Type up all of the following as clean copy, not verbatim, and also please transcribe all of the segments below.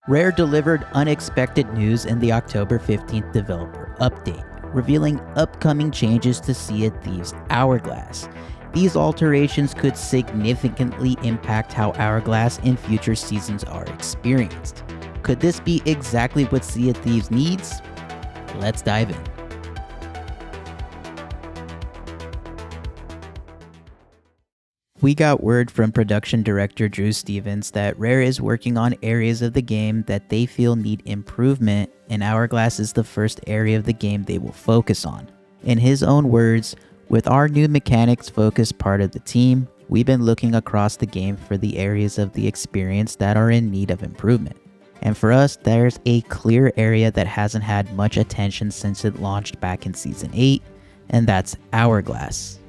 Rare delivered unexpected news in the October 15th developer update, revealing upcoming changes to Sea of Thieves Hourglass. These alterations could significantly impact how Hourglass in future seasons are experienced. Could this be exactly what Sea of Thieves needs? Let's dive in. We got word from production director Drew Stevens that Rare is working on areas of the game that they feel need improvement, and Hourglass is the first area of the game they will focus on. In his own words, with our new mechanics focused part of the team, we've been looking across the game for the areas of the experience that are in need of improvement. And for us, there's a clear area that hasn't had much attention since it launched back in Season 8, and that's Hourglass.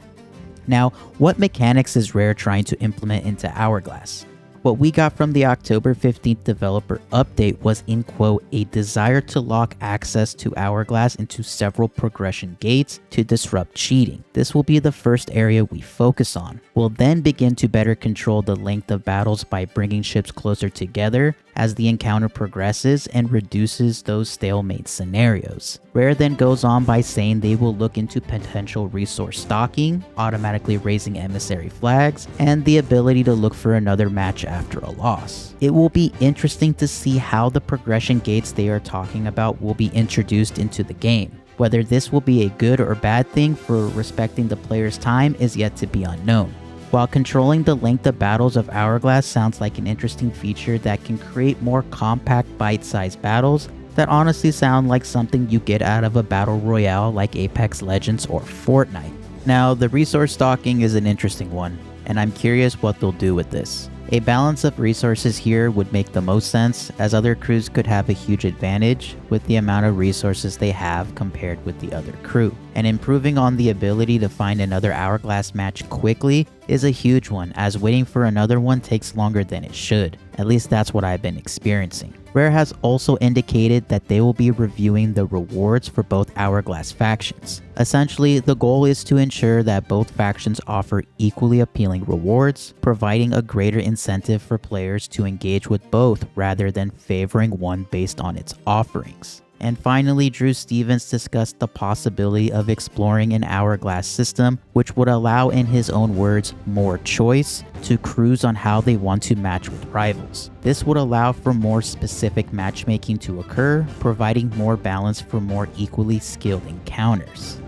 Now, what mechanics is Rare trying to implement into Hourglass? What we got from the October 15th developer update was, in quote, a desire to lock access to Hourglass into several progression gates to disrupt cheating. This will be the first area we focus on. We'll then begin to better control the length of battles by bringing ships closer together as the encounter progresses and reduces those stalemate scenarios. Rare then goes on by saying they will look into potential resource stocking, automatically raising emissary flags, and the ability to look for another match after a loss. It will be interesting to see how the progression gates they are talking about will be introduced into the game. Whether this will be a good or bad thing for respecting the player's time is yet to be unknown. While controlling the length of battles of Hourglass sounds like an interesting feature that can create more compact bite-sized battles that honestly sound like something you get out of a battle royale like Apex Legends or Fortnite. Now, the resource stocking is an interesting one, and I'm curious what they'll do with this. A balance of resources here would make the most sense, as other crews could have a huge advantage with the amount of resources they have compared with the other crew. And improving on the ability to find another Hourglass match quickly is a huge one, as waiting for another one takes longer than it should. At least that's what I've been experiencing. Rare has also indicated that they will be reviewing the rewards for both Hourglass factions. Essentially, the goal is to ensure that both factions offer equally appealing rewards, providing a greater incentive for players to engage with both rather than favoring one based on its offerings. And finally, Drew Stevens discussed the possibility of exploring an Hourglass system, which would allow, in his own words, more choice to crews on how they want to match with rivals. This would allow for more specific matchmaking to occur, providing more balance for more equally skilled encounters.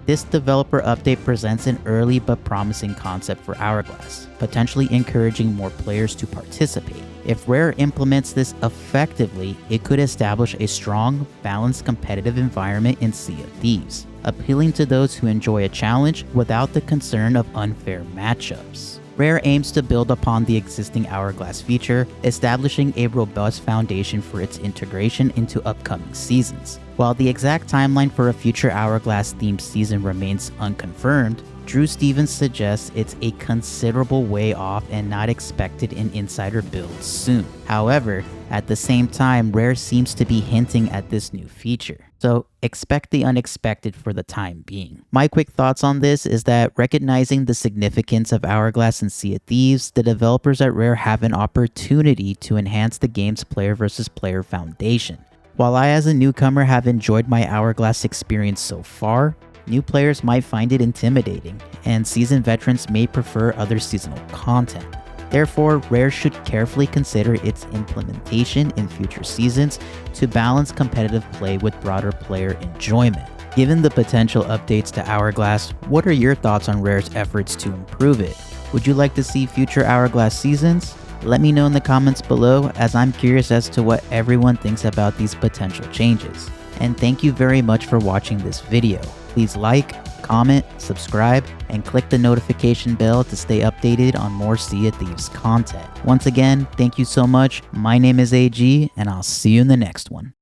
This developer update presents an early but promising concept for Hourglass, potentially encouraging more players to participate. If Rare implements this effectively, it could establish a strong, balanced competitive environment in Sea of Thieves, appealing to those who enjoy a challenge without the concern of unfair matchups. Rare aims to build upon the existing Hourglass feature, establishing a robust foundation for its integration into upcoming seasons. While the exact timeline for a future Hourglass-themed season remains unconfirmed, Drew Stevens suggests it's a considerable way off and not expected in insider builds soon. However, at the same time, Rare seems to be hinting at this new feature. So expect the unexpected for the time being. My quick thoughts on this is that recognizing the significance of Hourglass and Sea of Thieves, the developers at Rare have an opportunity to enhance the game's player versus player foundation. While I as a newcomer have enjoyed my Hourglass experience so far, new players might find it intimidating, and seasoned veterans may prefer other seasonal content. Therefore, Rare should carefully consider its implementation in future seasons to balance competitive play with broader player enjoyment. Given the potential updates to Hourglass, what are your thoughts on Rare's efforts to improve it? Would you like to see future Hourglass seasons? Let me know in the comments below, as I'm curious as to what everyone thinks about these potential changes. And thank you very much for watching this video. Please like, comment, subscribe, and click the notification bell to stay updated on more Sea of Thieves content. Once again, thank you so much. My name is AG, and I'll see you in the next one.